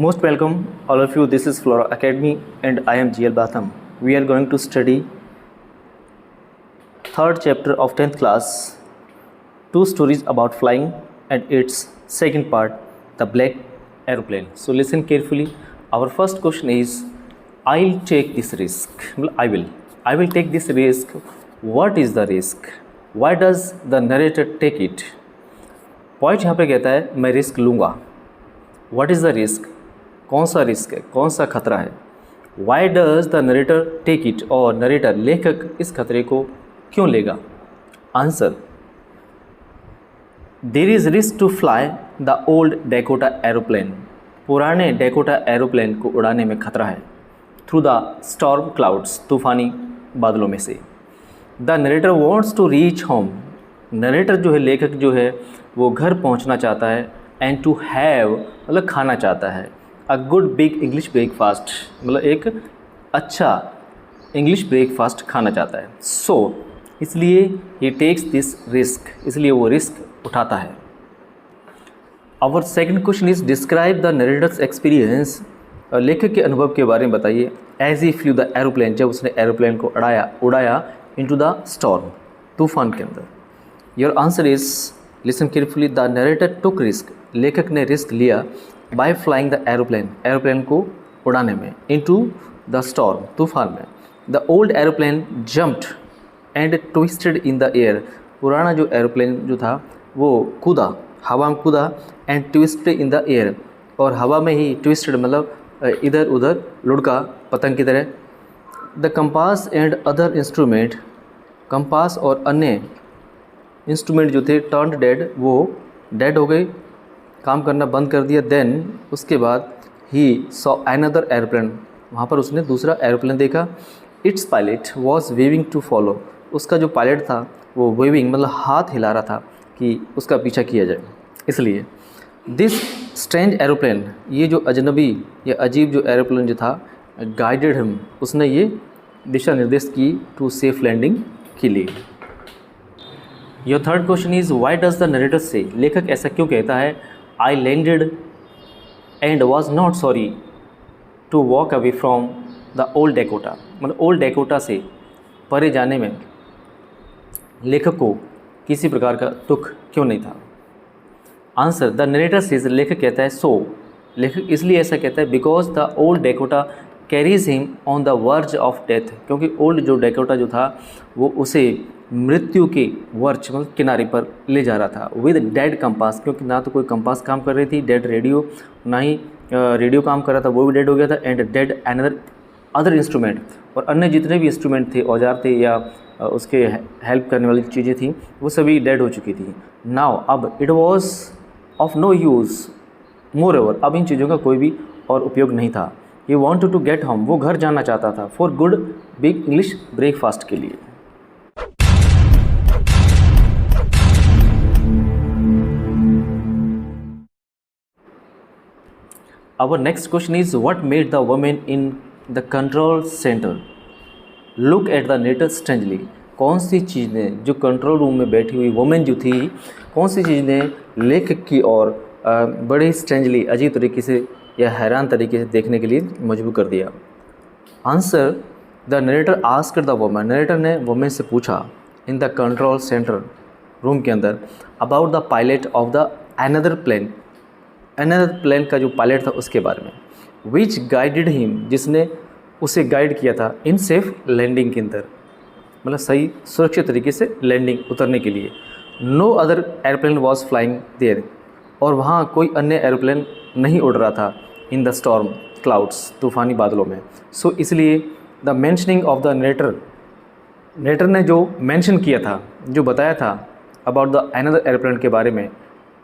Most welcome, all of you. This is Flora Academy, and I am GL Batham. We are going to study third chapter of 10th class, two stories about flying, and its second part, the black aeroplane. So listen carefully. Our first question is, I'll take this risk. I will take this risk. What is the risk? Why does the narrator take it? Point यहाँ पे कहता है मैं risk लूँगा. What is the risk? कौन सा risk है, कौन सा खतरा है? Why does the narrator take it, और नरेटर लेखक इस खतरे को क्यों लेगा? Answer, there is risk to fly the old Dakota aeroplane. पुराने डेकोटा एरोप्लेन को उड़ाने में खतरा है. थ्रू द स्टॉर्म क्लाउड्स, तूफानी बादलों में से. The narrator wants to reach home. Narrator जो है, लेखक जो है, वो घर पहुंचना चाहता है. एंड टू हैव मतलब खाना चाहता है. A good big English breakfast मतलब एक अच्छा इंग्लिश ब्रेकफास्ट खाना चाहता है. सो इसलिए ही टेक्स दिस रिस्क, इसलिए वो रिस्क उठाता है. Our second question is describe the narrator's experience. लेखक के अनुभव के बारे में बताइए. As he flew the aeroplane, जब उसने एरोप्लेन को उड़ाया इनटू द स्टॉर्म, तूफान के अंदर. Your answer is, listen carefully, the narrator took risk. लेखक ने रिस्क लिया by flying the aeroplane, aeroplane को उड़ाने में, इनटू द स्टॉर्म, तूफान में. The old aeroplane jumped and twisted in the air. पुराना जो एरोप्लेन जो था वो कूदा, हवा में कूदा. And twisted in the air, और हवा में ही ट्विस्टेड मतलब इधर उधर लुढ़का, पतंग की तरह. The compass and other instrument, compass और अन्य इंस्ट्रूमेंट जो थे टर्न्ड डेड, वो डेड हो गए, काम करना बंद कर दिया. देन उसके बाद ही सॉ अनदर एरोप्लेन, वहाँ पर उसने दूसरा एरोप्लेन देखा. Its pilot was waving to follow. उसका जो पायलट था वो वेविंग मतलब हाथ हिला रहा था कि उसका पीछा किया जाए. इसलिए दिस स्ट्रेंज एरोप्लेन, ये जो अजनबी या अजीब जो एरोप्लेन जो था, गाइडेड हिम, उसने ये दिशा निर्देश की टू सेफ लैंडिंग के लिए. Your third question is, why does the narrator say. लेखक ऐसा क्यों कहता है? I landed and was not sorry to walk away from the old Dakota. मतलब ओल्ड डेकोटा से परे जाने में लेखक को किसी प्रकार का दुख क्यों नहीं था? आंसर, द नरेटर सेज, लेखक कहता है सो, लेखक इसलिए ऐसा कहता है because the old Dakota carries him on the verge of death. क्योंकि ओल्ड जो डेकोटा जो था वो उसे मृत्यु के वर्ज मतलब किनारे पर ले जा रहा था. विद डेड कंपास, क्योंकि ना तो कोई कंपास काम कर रही थी, डेड रेडियो, ना ही रेडियो काम कर रहा था, वो भी डेड हो गया था. एंड डेड अदर इंस्ट्रूमेंट, और अन्य जितने भी इंस्ट्रूमेंट थे, औजार थे या उसके हेल्प करने वाली चीज़ें थी, वो सभी डेड हो चुकी थी. नाउ अब it was of no use moreover, अब इन चीज़ों का कोई भी और उपयोग नहीं था. He wanted to get home, वो घर जाना चाहता था. For good big English breakfast के लिए. Our next question is, what made the woman in the control center look at the narrator strangely. कौन सी चीज़ ने, जो कंट्रोल रूम में बैठी हुई वुमेन जो थी, कौन सी चीज़ ने लेखक की ओर बड़े स्ट्रेंजली, अजीब तरीके से या हैरान तरीके से देखने के लिए मजबूर कर दिया? Answer, the narrator asked the woman. Narrator ने वुमेन से पूछा in the control centre, room के अंदर, about the pilot of the another plane. Another plane का जो पायलट था उसके बारे में. विच गाइडेड हिम, जिसने उसे गाइड किया था, इन सेफ लैंडिंग के अंदर, मतलब सही सुरक्षित तरीके से लैंडिंग उतरने के लिए. No other airplane was flying there, और वहाँ कोई अन्य एरोप्लेन नहीं उड़ रहा था. इन द स्टॉर्म क्लाउड्स, तूफ़ानी बादलों में. सो इसलिए the mentioning of the narrator ने जो मेंशन किया था, जो बताया था अबाउट द अनदर एरोप्लेन के बारे में,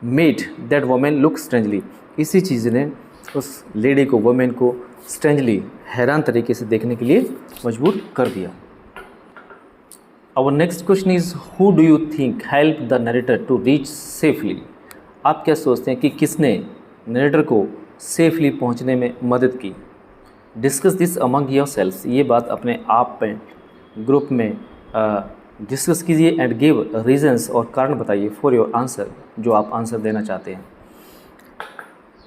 made that women look strangely, इसी चीज़ ने उस लेडी को, वुमेन को स्ट्रेंजली, हैरान तरीके से देखने के लिए मजबूर कर दिया. Our next question is, who do you think help the narrator to reach safely. आप क्या सोचते हैं कि किसने नरेटर को सेफली पहुंचने में मदद की? Discuss this among your self, ये बात अपने आप में ग्रुप में डिस्कस कीजिए. एंड गिव रीजंस, और कारण बताइए फॉर योर आंसर, जो आप आंसर देना चाहते हैं.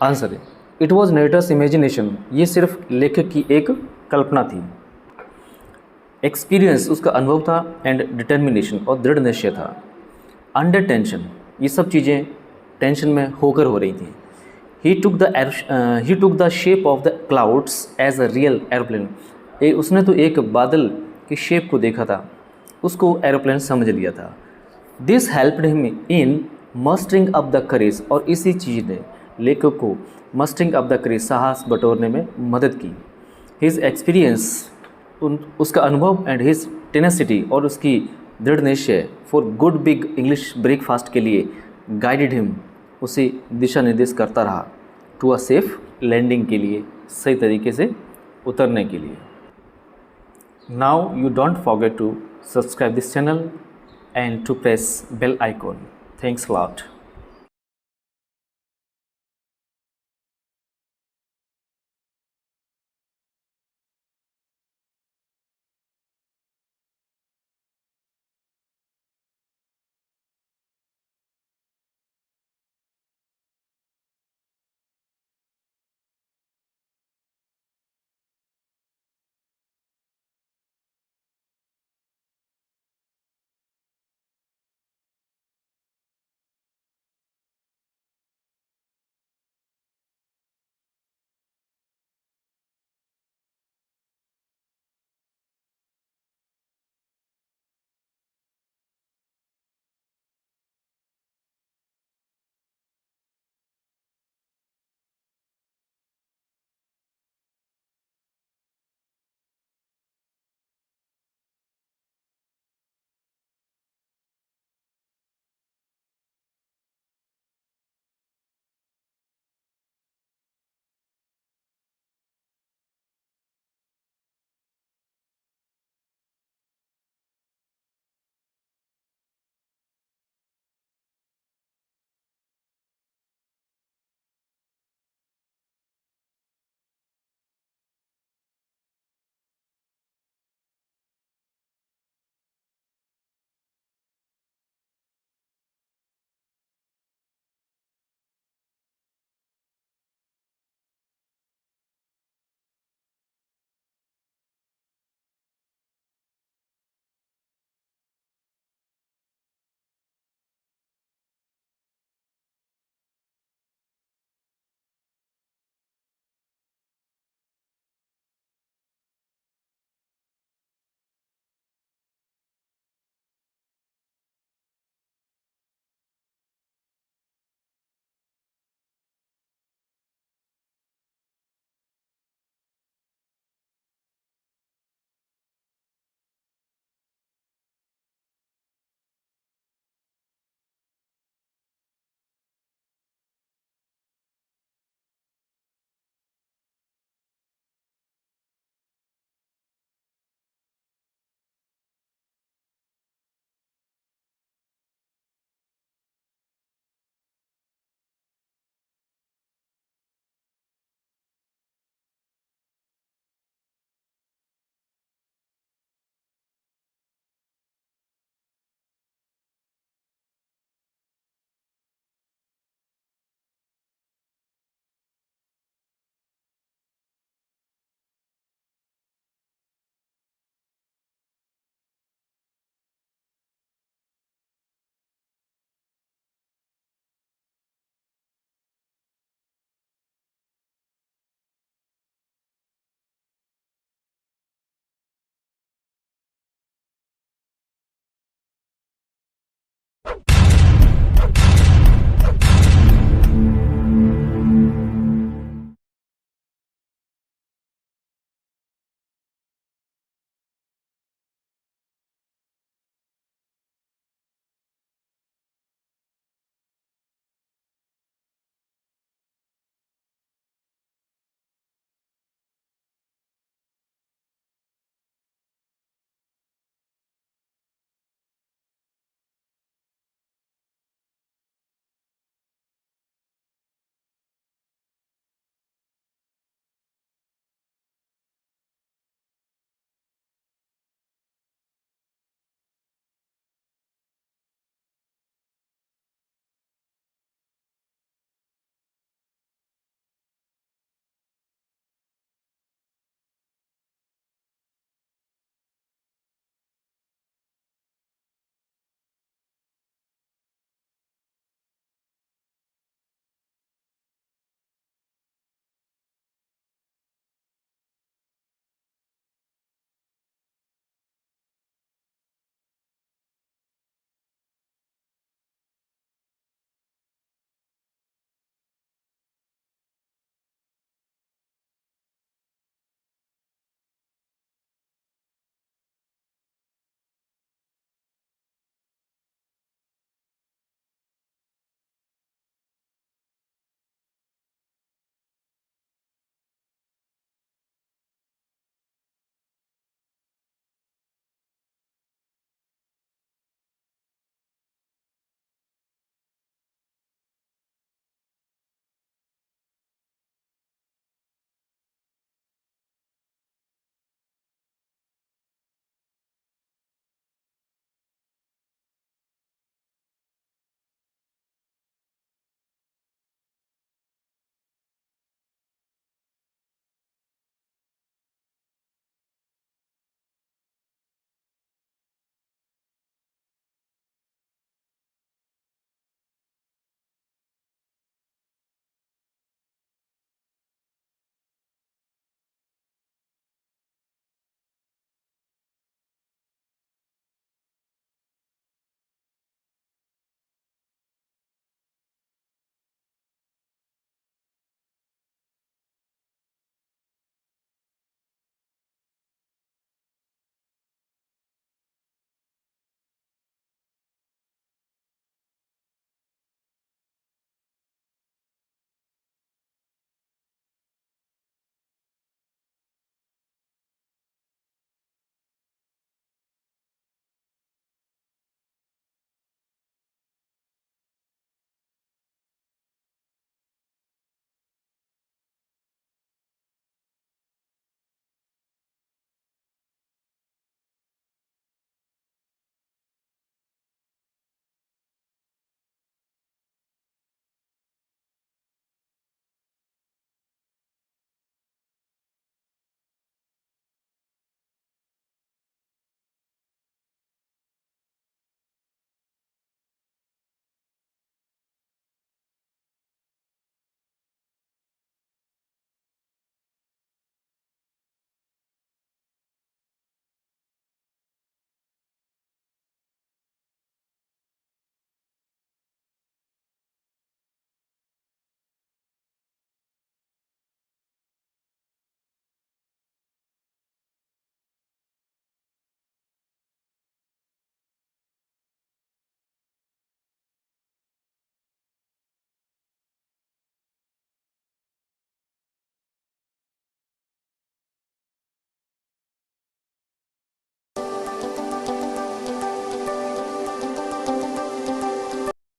आंसर है, इट वॉज नरेटर्स इमेजिनेशन, ये सिर्फ लेखक की एक कल्पना थी। एक्सपीरियंस उसका अनुभव था, एंड डिटर्मिनेशन और दृढ़ निश्चय था। अंडर टेंशन, ये सब चीज़ें टेंशन में होकर हो रही थी। He took the shape of the clouds as a real aeroplane, उसने तो एक बादल की शेप को देखा था, उसको एरोप्लेन समझ लिया था। This helped him in mustering up the courage, और इसी चीज़ ने लेखक को मस्टरिंग अप द करेज, साहस बटोरने में मदद की। हिज एक्सपीरियंस, उसका अनुभव, एंड हिज टेनेसिटी, और उसकी दृढ़ निश्चय for good big English breakfast के लिए गाइडेड हिम, उसे दिशा निर्देश करता रहा टू अ सेफ लैंडिंग के लिए, सही तरीके से उतरने के लिए। Now you don't forget to subscribe this channel and to press bell icon. Thanks a lot.